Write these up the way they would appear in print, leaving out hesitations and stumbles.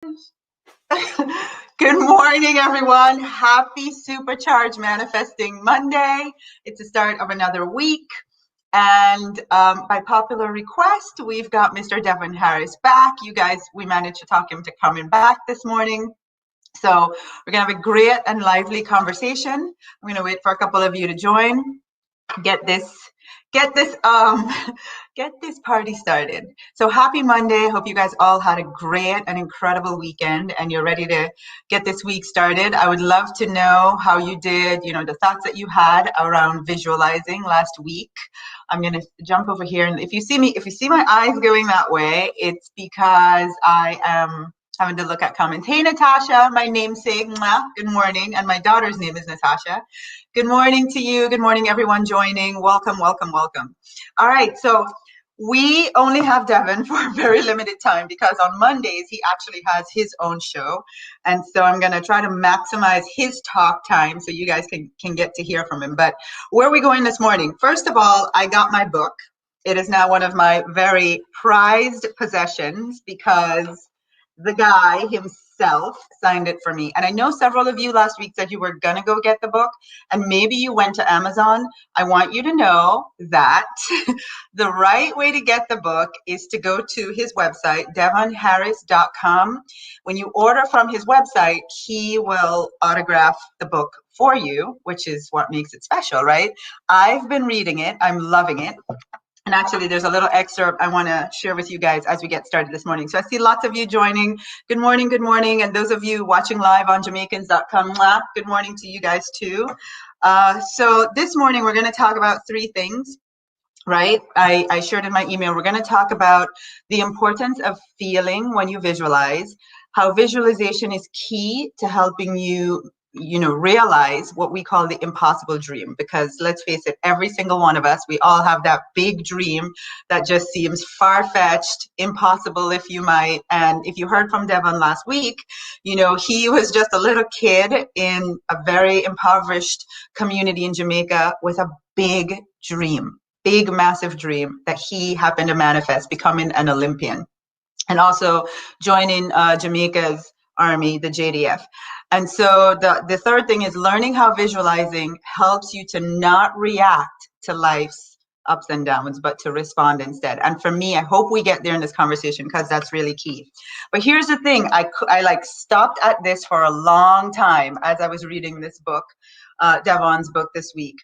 Good morning, everyone. Happy Supercharged Manifesting Monday. It's the start of another week. And by popular request, we've got Mr. Devon Harris back. You guys, we managed to talk him to coming back this morning. So we're going to have a great and lively conversation. I'm going to wait for a couple of you to join. Get this party started. So happy Monday. Hope you guys all had a great and incredible weekend and you're ready to get this week started. I would love to know how you did, the thoughts that you had around visualizing last week. I'm going to jump over here, and if you see my eyes going that way, it's because I am having to look at comments. Hey, Natasha, my namesake. Good morning. And my daughter's name is Natasha. Good morning to you. Good morning, everyone joining. Welcome, welcome, welcome. All right. So we only have Devon for a very limited time because on Mondays, he actually has his own show. And so I'm going to try to maximize his talk time so you guys can get to hear from him. But where are we going this morning? First of all, I got my book. It is now one of my very prized possessions because the guy himself signed it for me. And I know several of you last week said you were going to go get the book, and maybe you went to Amazon. I want you to know that the right way to get the book is to go to his website, devonharris.com. When you order from his website, he will autograph the book for you, which is what makes it special, right? I've been reading it. I'm loving it. And actually, there's a little excerpt I want to share with you guys as we get started this morning. So I see lots of you joining. Good morning, good morning. And those of you watching live on Jamaicans.com, good morning to you guys too. So this morning, we're going to talk about three things, right? I shared in my email, we're going to talk about the importance of feeling when you visualize, how visualization is key to helping you realize what we call the impossible dream. Because let's face it, every single one of us, we all have that big dream that just seems far-fetched, impossible, if you might. And if you heard from Devon last week, he was just a little kid in a very impoverished community in Jamaica with a big dream, big, massive dream that he happened to manifest, becoming an Olympian, and also joining Jamaica's Army, the JDF. And so the third thing is learning how visualizing helps you to not react to life's ups and downs, but to respond instead. And for me, I hope we get there in this conversation because that's really key. But here's the thing, I stopped at this for a long time as I was reading this book, Devon's book this week.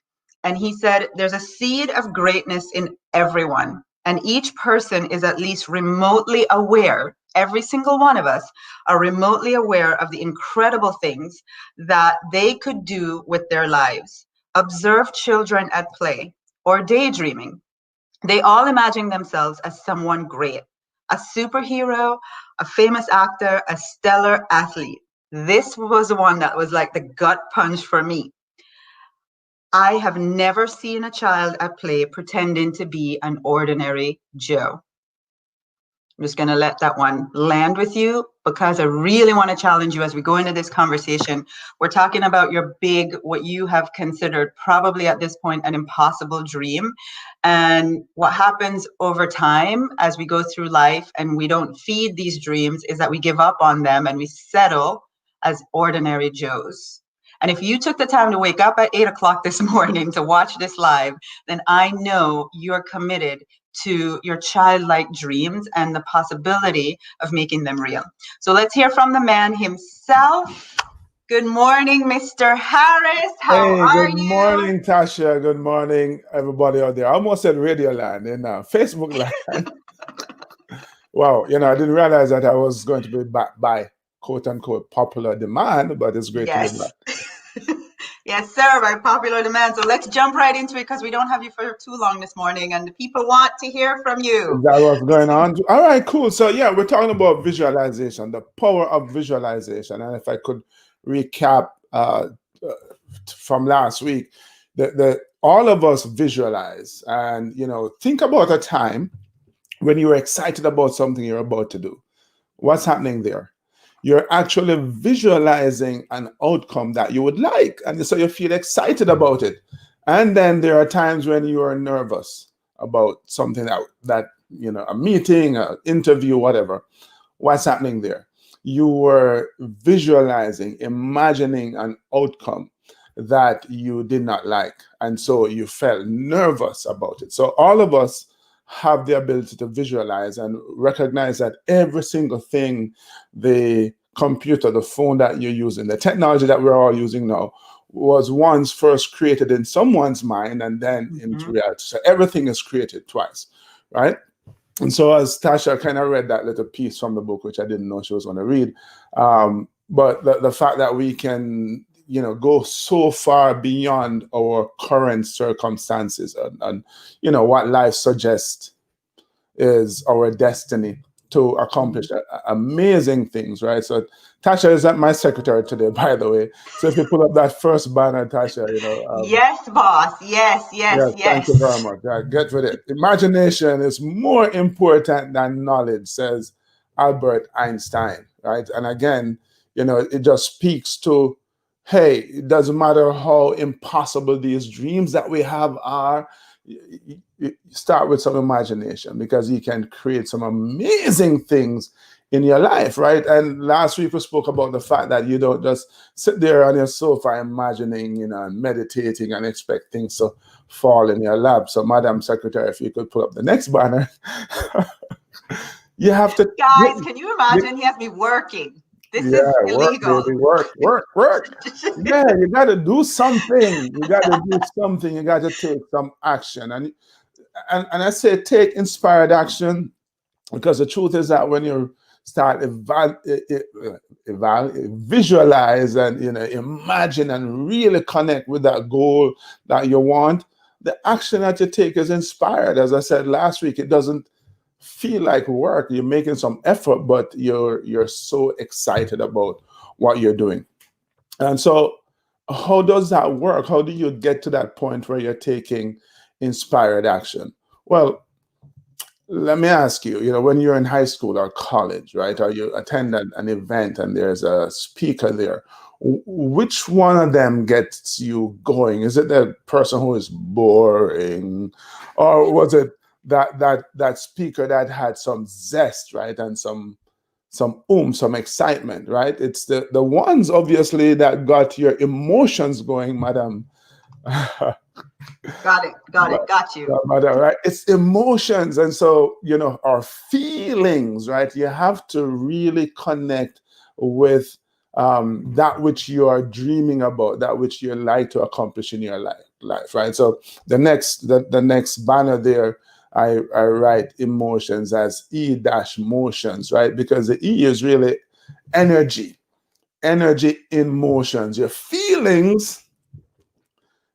And he said, there's a seed of greatness in everyone. And each person is at least remotely aware, every single one of us are remotely aware of the incredible things that they could do with their lives. Observe children at play or daydreaming. They all imagine themselves as someone great, a superhero, a famous actor, a stellar athlete. This was the one that was like the gut punch for me. I have never seen a child at play pretending to be an ordinary Joe. I'm just going to let that one land with you because I really want to challenge you as we go into this conversation. We're talking about your big, what you have considered probably at this point an impossible dream. And what happens over time as we go through life and we don't feed these dreams is that we give up on them and we settle as ordinary Joes. And if you took the time to wake up at 8 o'clock this morning to watch this live, then I know you're committed to your childlike dreams and the possibility of making them real. So let's hear from the man himself. Good morning, Mr. Harris. How are you? Good morning, Tasha. Good morning, everybody out there. I almost said Radio Land in Facebook Land. Wow, I didn't realize that I was going to be back by quote unquote popular demand, but it's great to be back. Yes, sir, by popular demand. So let's jump right into it because we don't have you for too long this morning and the people want to hear from you. Is that what's going on? All right, cool. So yeah, we're talking about visualization, the power of visualization. And if I could recap from last week, that all of us visualize and, think about a time when you were excited about something you're about to do. What's happening there? You're actually visualizing an outcome that you would like. And so you feel excited about it. And then there are times when you are nervous about something that a meeting, an interview, whatever. What's happening there? you were visualizing, imagining an outcome that you did not like. And so you felt nervous about it. So all of us have the ability to visualize and recognize that every single thing, the computer, the phone that you're using, the technology that we're all using now, was once first created in someone's mind and then into reality. So everything is created twice, right? And so as Tasha kind of read that little piece from the book, which I didn't know she was going to read, but the fact that we can, go so far beyond our current circumstances and what life suggests is our destiny to accomplish amazing things, right? So Tasha is at my secretary today, by the way. So if you pull up that first banner, Tasha, Yes, boss. Yes, yeah, yes, thank you very yes. much. Yeah, get with it. Imagination is more important than knowledge, says Albert Einstein, right? And again, it just speaks to, hey, it doesn't matter how impossible these dreams that we have are. You start with some imagination because you can create some amazing things in your life, right? And last week we spoke about the fact that you don't just sit there on your sofa imagining, and meditating and expect things to fall in your lap. So, Madam Secretary, if you could pull up the next banner, you have to. Guys, can you imagine? He has me working. This Yeah, is work, illegal. baby, work. Yeah, you got to do something. You got to do something. You got to take some action. And I say take inspired action because the truth is that when you start visualize and imagine and really connect with that goal that you want, the action that you take is inspired. As I said last week, it doesn't feel like work. You're making some effort, but you're so excited about what you're doing. And so how does that work? How do you get to that point where you're taking inspired action? Well, let me ask you, when you're in high school or college, right, or you attend an event and there's a speaker there, which one of them gets you going? Is it the person who is boring, or was it that speaker that had some zest, right, and some some excitement, right? It's the ones obviously that got your emotions going, madam. Got it. Got you. Right? It's emotions. And so, our feelings, right? You have to really connect with that which you are dreaming about, that which you like to accomplish in your life, right? So the next banner there, I write emotions as E-motions, right? Because the E is really energy in motions. Your feelings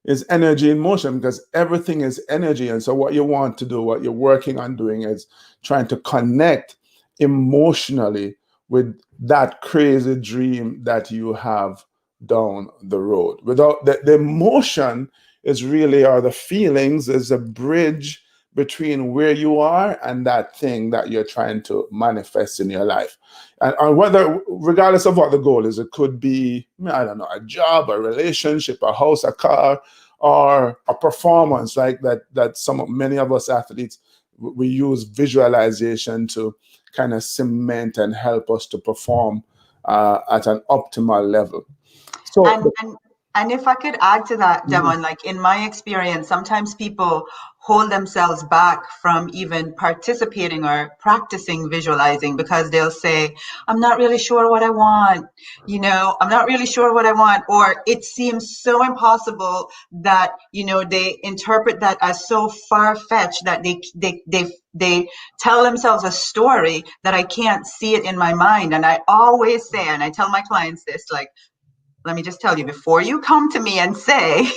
is energy in motion because everything is energy. And so what you want to do, what you're working on doing is trying to connect emotionally with that crazy dream that you have down the road. Without the emotion is really, or the feelings is a bridge between where you are and that thing that you're trying to manifest in your life. And whether, regardless of what the goal is, it could be, I don't know, a job, a relationship, a house, a car, or a performance like that many of us athletes, we use visualization to kind of cement and help us to perform at an optimal level. So And if I could add to that, Devon, like in my experience, sometimes people hold themselves back from even participating or practicing visualizing because they'll say, I'm not really sure what I want, I'm not really sure what I want, or it seems so impossible that, they interpret that as so far-fetched that they tell themselves a story that I can't see it in my mind. And I always say, and I tell my clients this, like, let me just tell you, before you come to me and say,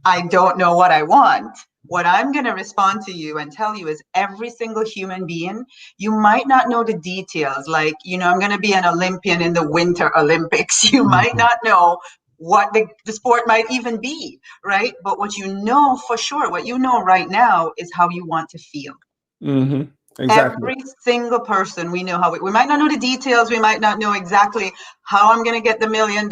I don't know what I want, what I'm going to respond to you and tell you is every single human being, you might not know the details. Like, I'm going to be an Olympian in the Winter Olympics. You might not know what the sport might even be, right? But what you know for sure, what you know right now is how you want to feel. Exactly. Every single person, we know how we might not know the details. We might not know exactly how I'm going to get the $1 million.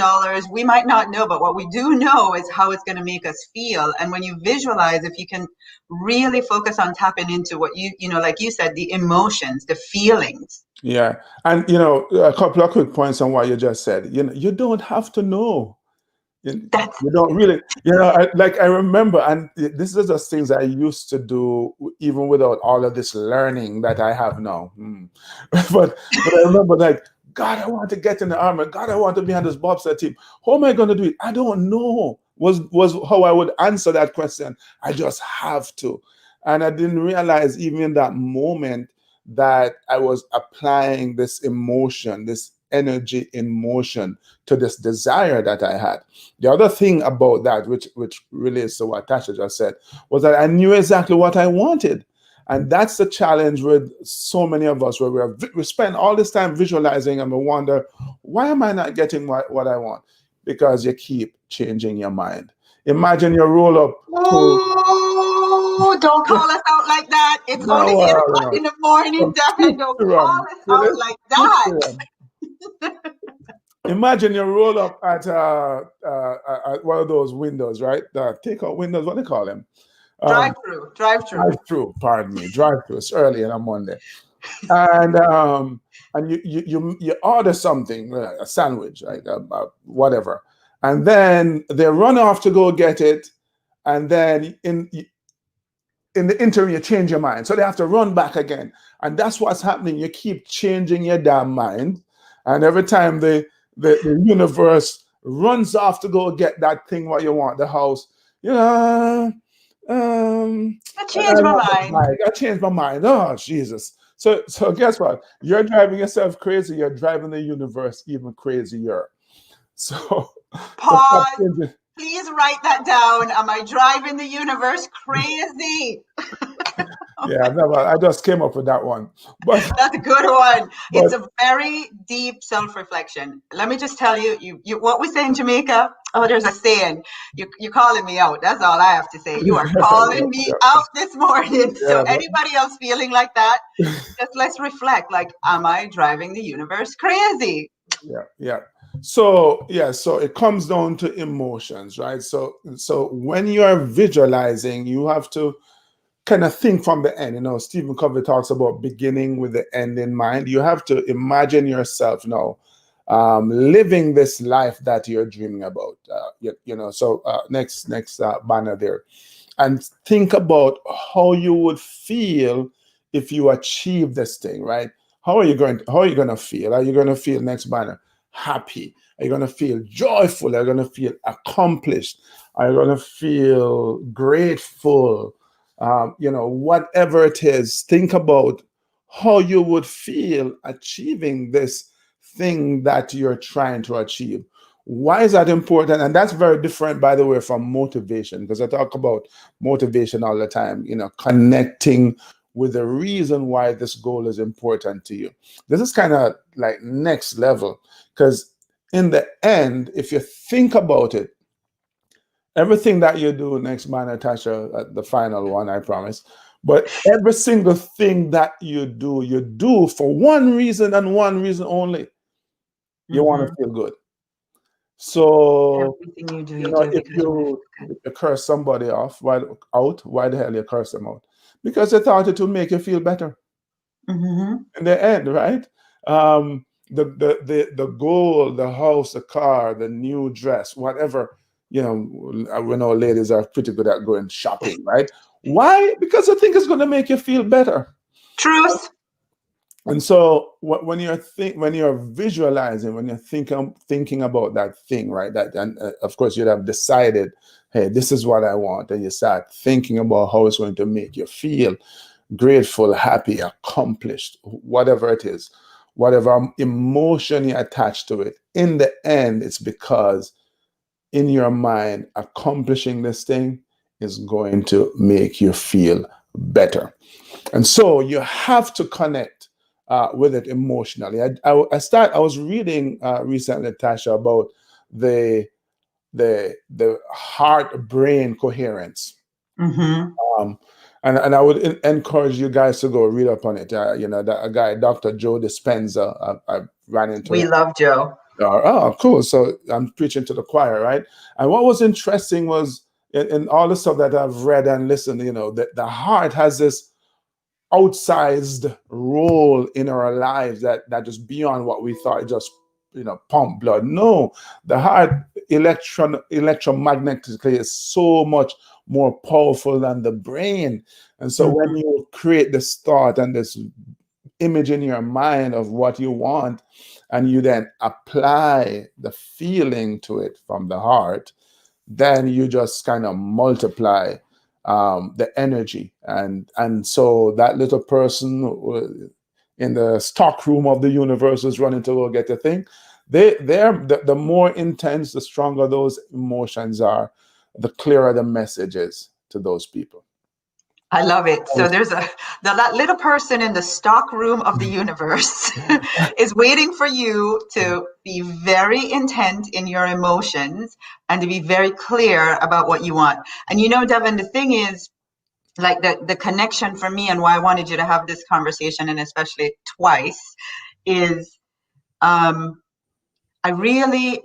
We might not know, but what we do know is how it's going to make us feel. And when you visualize, if you can really focus on tapping into what like you said, the emotions, the feelings, Yeah. And, you know, a couple of quick points on what you just said. You know, you don't have to know. That's You don't really, you know, I remember, and this is just things I used to do even without all of this learning that I have now. But I remember, like, God, I want to get in the army. God, I want to be on this bobsled team. How am I going to do it? I don't know. Was how I would answer that question. I just have to, and I didn't realize even in that moment that I was applying this emotion, this energy in motion to this desire that I had. The other thing about that, which relates to what Tasha just said, was that I knew exactly what I wanted. And that's the challenge with so many of us, where we spend all this time visualizing and we wonder, why am I not getting what I want? Because you keep changing your mind. Imagine you roll up to Oh, don't call us out like that. It's only no, 8 o'clock in the morning, Devon. Don't call us out like that. Imagine you roll up at one of those windows, right? The takeout windows, what do they call them? Drive Um, through, drive through. Drive through, pardon me, drive through. It's early on a Monday, and you order something, a sandwich, like whatever, and then they run off to go get it, and then in the interim you change your mind, so they have to run back again, and that's what's happening. You keep changing your damn mind, and every time the universe runs off to go get that thing what you want, the house, you know. I changed my mind. I changed my mind. Oh, Jesus. So guess what? You're driving yourself crazy. You're driving the universe even crazier. So, so stop Pause. changing. Please write that down. Am I driving the universe crazy? Yeah, I just came up with that one. But That's a good one. but It's a very deep self-reflection. Let me just tell you, you what we say in Jamaica. Oh, there's a saying. You're calling me out. That's all I have to say. You are calling me out this morning. So yeah, anybody else feeling like that, just let's reflect. Like, am I driving the universe crazy? yeah. So yeah, so it comes down to emotions, right? So when you are visualizing, you have to kind of think from the end. You know, Stephen Covey talks about beginning with the end in mind. You have to imagine yourself now living this life that you're dreaming about. You know, so next banner there, and think about how you would feel if you achieve this thing, right? How are you going to feel? Are you going to feel, next banner, happy? Are you going to feel joyful? Are you going to feel accomplished? Are you going to feel grateful? You know, whatever it is, think about how you would feel achieving this thing that you're trying to achieve. Why is that important? And that's very different, by the way, from motivation, because I talk about motivation all the time, you know, connecting with the reason why this goal is important to you. This is kind of like next level, because in the end, if you think about it, everything that you do, next man, Natasha, the final one, I promise. But every single thing that you do for one reason and one reason only. You want to feel good. So, Everything you do, you you know, do if because you want to you feel good. curse somebody off, why the hell you curse them out? Because they thought it would make you feel better in the end, right? The goal, the house, the car, the new dress, whatever. You know, we know ladies are pretty good at going shopping, right? Why? Because I think it's going to make you feel better. Truth. And so when you're visualizing, when you're thinking about that thing, right? That, and of course you'd have decided, hey, this is what I want, and you start thinking about how it's going to make you feel grateful, happy, accomplished, whatever it is, whatever emotion you attach to it. In the end, it's because in your mind, accomplishing this thing is going to make you feel better. And so you have to connect with it emotionally. I was reading recently, Tasha, about the heart brain coherence. Um, and I would encourage you guys to go read up on it. You know, that a guy, Dr. Joe Dispenza, I ran into We him. love Joe. Oh, cool. So I'm preaching to the choir, right? And what was interesting was in all the stuff that I've read and listened, you know, that the heart has this outsized role in our lives that just beyond what we thought. It just pump blood. No, the heart electromagnetically is so much more powerful than the brain. And so when you create this thought and this image in your mind of what you want, and you then apply the feeling to it from the heart, then you just kind of multiply the energy. And so that little person in the stock room of the universe is running to go get the thing. The more intense, the stronger those emotions are, the clearer the message is to those people. I love it. So there's that little person in the stock room of the universe is waiting for you to be very intent in your emotions and to be very clear about what you want. And Devon, the thing is, like the connection for me and why I wanted you to have this conversation, and especially twice, is I really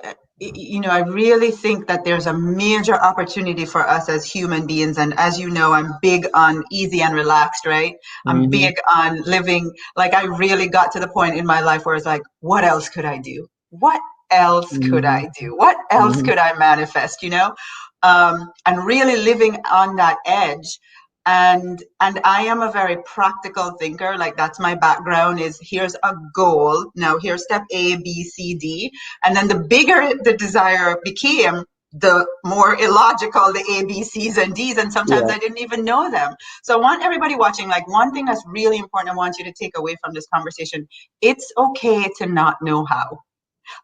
think that there's a major opportunity for us as human beings. And as you know, I'm big on easy and relaxed, right? I'm big on living. Like, I really got to the point in my life where it's like, what else could I do? What else could I do? What else could I manifest, and really living on that edge. And I am a very practical thinker. Like, that's my background, is here's a goal. Now here's step A, B, C, D. And then the bigger the desire became, the more illogical the A, B, C's and D's. And sometimes I didn't even know them. So I want everybody watching, like, one thing that's really important I want you to take away from this conversation: it's okay to not know how.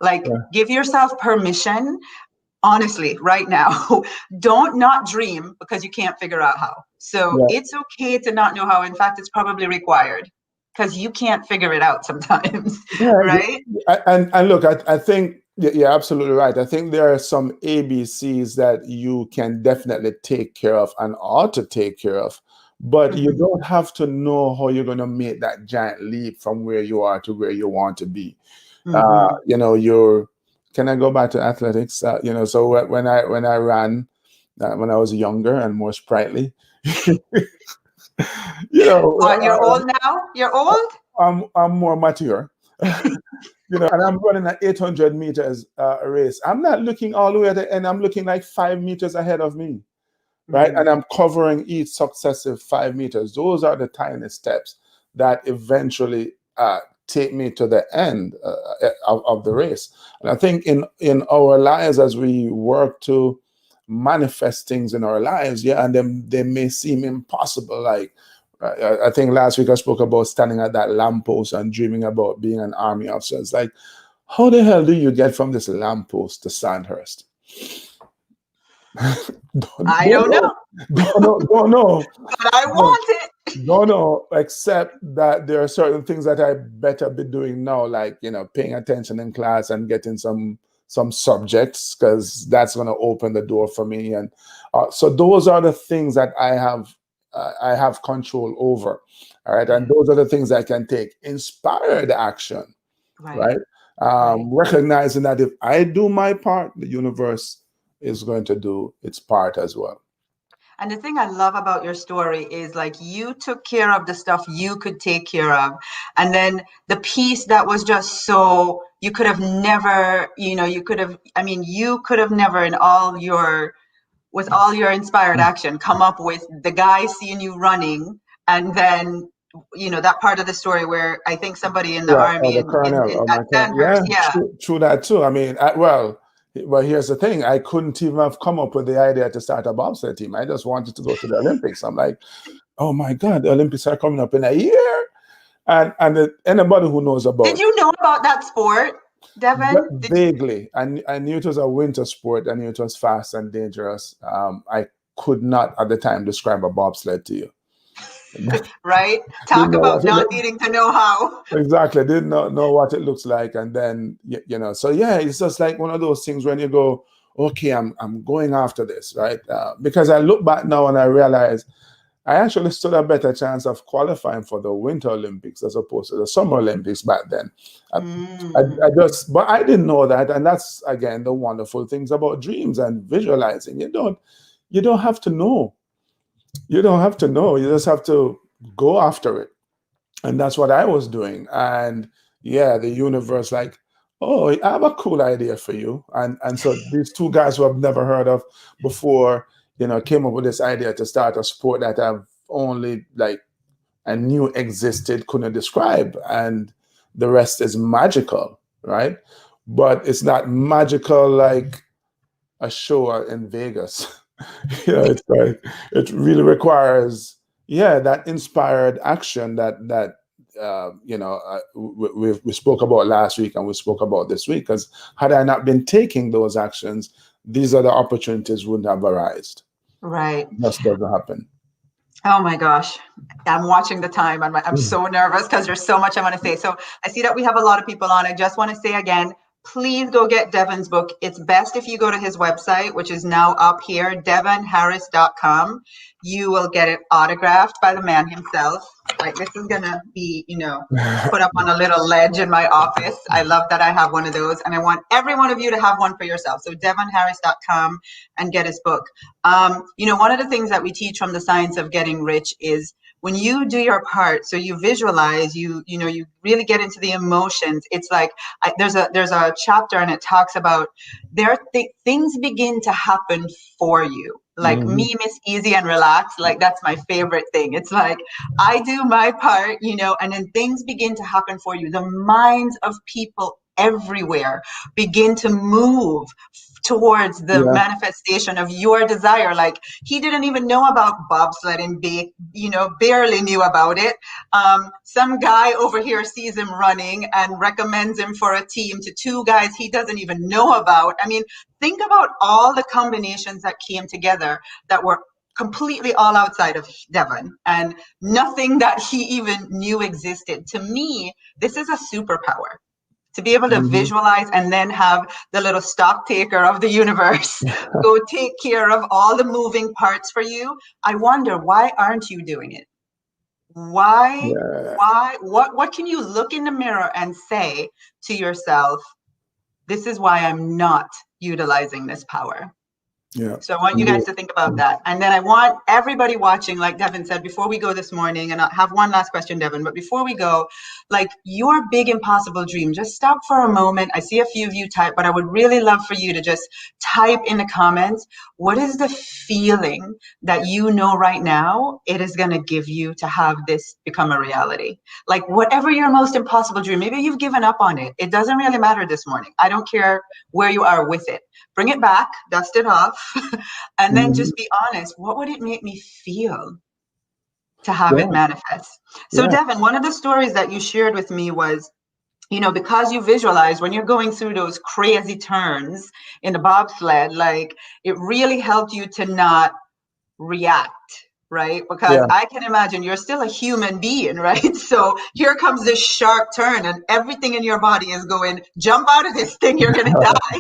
Like, give yourself permission. Honestly, right now, don't not dream because you can't figure out how. So it's okay to not know how. In fact, it's probably required because you can't figure it out sometimes, right? And look, I think you're absolutely right. I think there are some ABCs that you can definitely take care of and ought to take care of, but you don't have to know how you're going to make that giant leap from where you are to where you want to be. Can I go back to athletics? So when I ran, when I was younger and more sprightly, you're old now. You're old. I'm more mature, and I'm running an 800 meters race. I'm not looking all the way at the end. I'm looking like 5 meters ahead of me, right? And I'm covering each successive 5 meters. Those are the tiny steps that eventually take me to the end of the race. And I think in our lives, as we work to manifest things in our lives, and they may seem impossible. Like, I think last week I spoke about standing at that lamppost and dreaming about being an army officer. It's like, how the hell do you get from this lamppost to Sandhurst? I don't know. Don't know. But I want it. Don't know, except that there are certain things that I better be doing now, like, paying attention in class and getting some subjects, because that's going to open the door for me. And so those are the things that I have control over. All right. And those are the things I can take inspired action, right? Recognizing that if I do my part, the universe is going to do its part as well. And the thing I love about your story is, like, you took care of the stuff you could take care of. And then the piece that was just so, you could have never, you could have never with all your inspired action, come up with the guy seeing you running. And then, that part of the story where I think somebody in the army, the colonel, at Sandhurst, true that too. I mean, well, here's the thing. I couldn't even have come up with the idea to start a bobsled team. I just wanted to go to the Olympics. I'm like, oh my God, the Olympics are coming up in a year. And anybody who knows about... Did you know about that sport, Devon? Vaguely. I knew it was a winter sport. I knew it was fast and dangerous. I could not at the time describe a bobsled to you. Right? Talk about not needing to know how. Exactly. Didn't know what it looks like. And then, so it's just like one of those things when you go, okay, I'm going after this, right? Because I look back now and I realize I actually stood a better chance of qualifying for the Winter Olympics as opposed to the Summer Olympics back then. But I didn't know that. And that's, again, the wonderful things about dreams and visualizing. You don't have to know. You don't have to know. You just have to go after it. And that's what I was doing. And yeah, the universe like, oh, I have a cool idea for you. And so these two guys who I've never heard of before, came up with this idea to start a sport that I've only like I knew existed, couldn't describe, and the rest is magical, right? But it's not magical like a show in Vegas. It's like it really requires, yeah, that inspired action that we spoke about last week and we spoke about this week. Because had I not been taking those actions, these other opportunities wouldn't have arisen. Right. It just doesn't happen. Oh my gosh. I'm watching the time. I'm so nervous because there's so much I want to say. So I see that we have a lot of people on. I just want to say again, please go get Devon's book. It's best if you go to his website, which is now up here, devonharris.com. You will get it autographed by the man himself. Like, this is going to be, put up on a little ledge in my office. I love that I have one of those. And I want every one of you to have one for yourself. So devonharris.com and get his book. One of the things that we teach from the Science of Getting Rich is when you do your part, so you visualize, you really get into the emotions. It's like there's a chapter and it talks about things begin to happen for you. Like me, Miss Easy and Relax, like that's my favorite thing. It's like I do my part, and then things begin to happen for you. The minds of people everywhere begin to move towards the manifestation of your desire. Like he didn't even know about bobsledding, barely knew about it. Some guy over here sees him running and recommends him for a team to two guys he doesn't even know about. I mean, think about all the combinations that came together that were completely all outside of Devon and nothing that he even knew existed. To me, this is a superpower. To be able to visualize and then have the little stock taker of the universe go take care of all the moving parts for you. I wonder, why aren't you doing it? Why? What can you look in the mirror and say to yourself, this is why I'm not utilizing this power? Yeah. So I want you guys to think about that. And then I want everybody watching, like Devon said, before we go this morning, and I'll have one last question, Devon, but before we go, like your big impossible dream, just stop for a moment. I see a few of you type, but I would really love for you to just type in the comments, what is the feeling that you know right now it is going to give you to have this become a reality? Like whatever your most impossible dream, maybe you've given up on it. It doesn't really matter this morning. I don't care where you are with it. Bring it back, dust it off, and then just be honest. What would it make me feel to have it manifest? So Devon, one of the stories that you shared with me was, because you visualize when you're going through those crazy turns in the bobsled, like it really helped you to not react, right? Because I can imagine you're still a human being, right? So here comes this sharp turn and everything in your body is going, jump out of this thing, you're going to die.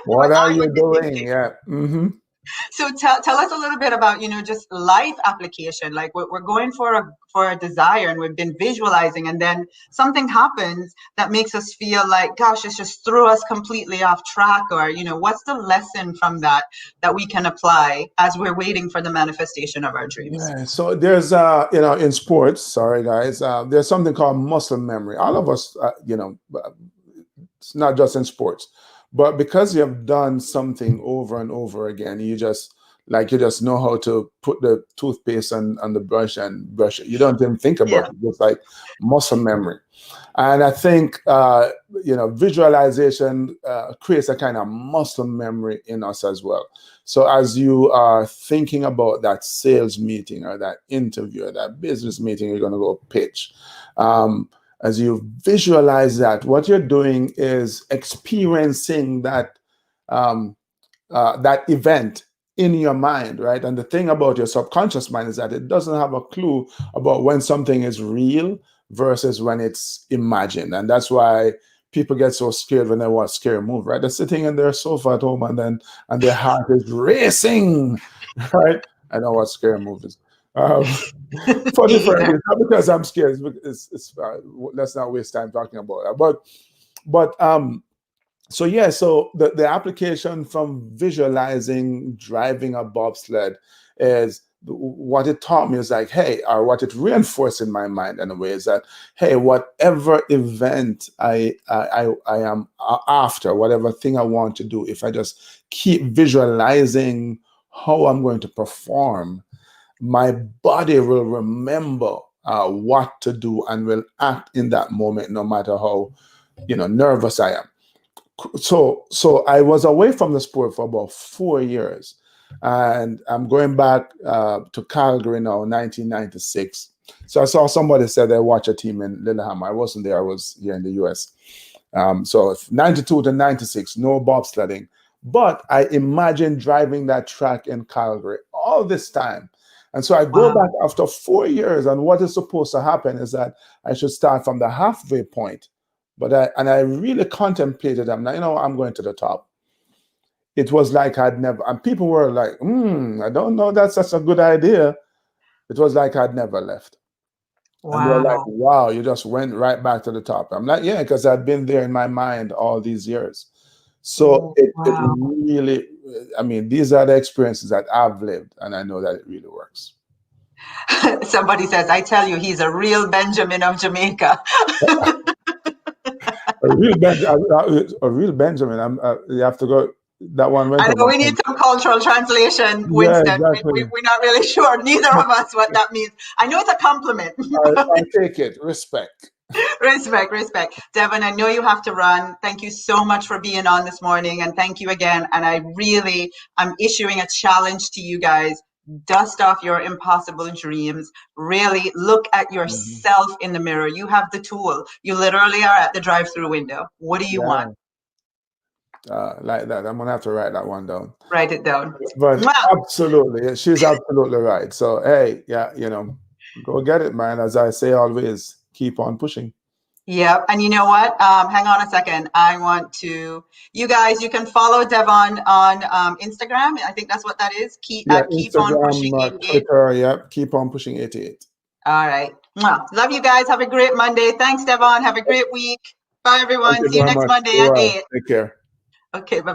What are you doing? Yeah. So tell us a little bit about, just life application. Like we're going for a desire and we've been visualizing, and then something happens that makes us feel like, gosh, it's just threw us completely off track. Or, what's the lesson from that we can apply as we're waiting for the manifestation of our dreams? Yeah. So there's, in sports, sorry guys, there's something called muscle memory. All of us, it's not just in sports. But because you have done something over and over again, you just know how to put the toothpaste on the brush and brush it. You don't even think about it. It's like muscle memory. And I think, visualization creates a kind of muscle memory in us as well. So as you are thinking about that sales meeting or that interview or that business meeting, you're going to go pitch. As you visualize that, what you're doing is experiencing that that event in your mind, right? And the thing about your subconscious mind is that it doesn't have a clue about when something is real versus when it's imagined. And that's why people get so scared when they watch scary movie, right? They're sitting in their sofa at home and their heart is racing, right? I know what scary movies. For different reasons, not because I'm scared. Let's not waste time talking about that. So the application from visualizing driving a bobsled is what it taught me is like, hey, or what it reinforced in my mind in a way is that, hey, whatever event I am after, whatever thing I want to do, if I just keep visualizing how I'm going to perform, my body will remember what to do and will act in that moment, no matter how, nervous I am. So I was away from the sport for about 4 years, and I'm going back to Calgary now, 1996. So I saw somebody said they watch a team in Lillehammer. I wasn't there. I was here in the US. So 92 to 96, no bobsledding. But I imagine driving that track in Calgary all this time. And so I go back after 4 years, and what is supposed to happen is that I should start from the halfway point. But I really contemplated, I'm like, I'm going to the top. It was like I'd never, and people were like, I don't know, that's such a good idea. It was like I'd never left. Wow. And they're like, wow, you just went right back to the top. I'm like, yeah, because I'd been there in my mind all these years. So it really, these are the experiences that I've lived, and I know that it really works. Somebody says, I tell you, he's a real Benjamin of Jamaica. a real Benjamin. You have to go. That one went. I know we need some cultural translation, Winston. Yeah, exactly. We're not really sure, neither of us, what that means. I know it's a compliment. I take it. Respect. Respect. Devon, I know you have to run. Thank you so much for being on this morning, and thank you again. And I'm issuing a challenge to you guys. Dust off your impossible dreams. Really look at yourself in the mirror. You have the tool. You literally are at the drive-through window. What do you want? Like that. I'm going to have to write that one down. Write it down. But absolutely, she's absolutely right. So, hey, go get it, man. As I say always, keep on pushing. Yep. And you know what? Hang on a second. You guys, you can follow Devon on Instagram. I think that's what that is. Keep on pushing 88. Twitter, keep on pushing 88. All right. Love you guys. Have a great Monday. Thanks, Devon. Have a great week. Bye, everyone. See you next Monday at 8. Take care. Okay, bye-bye.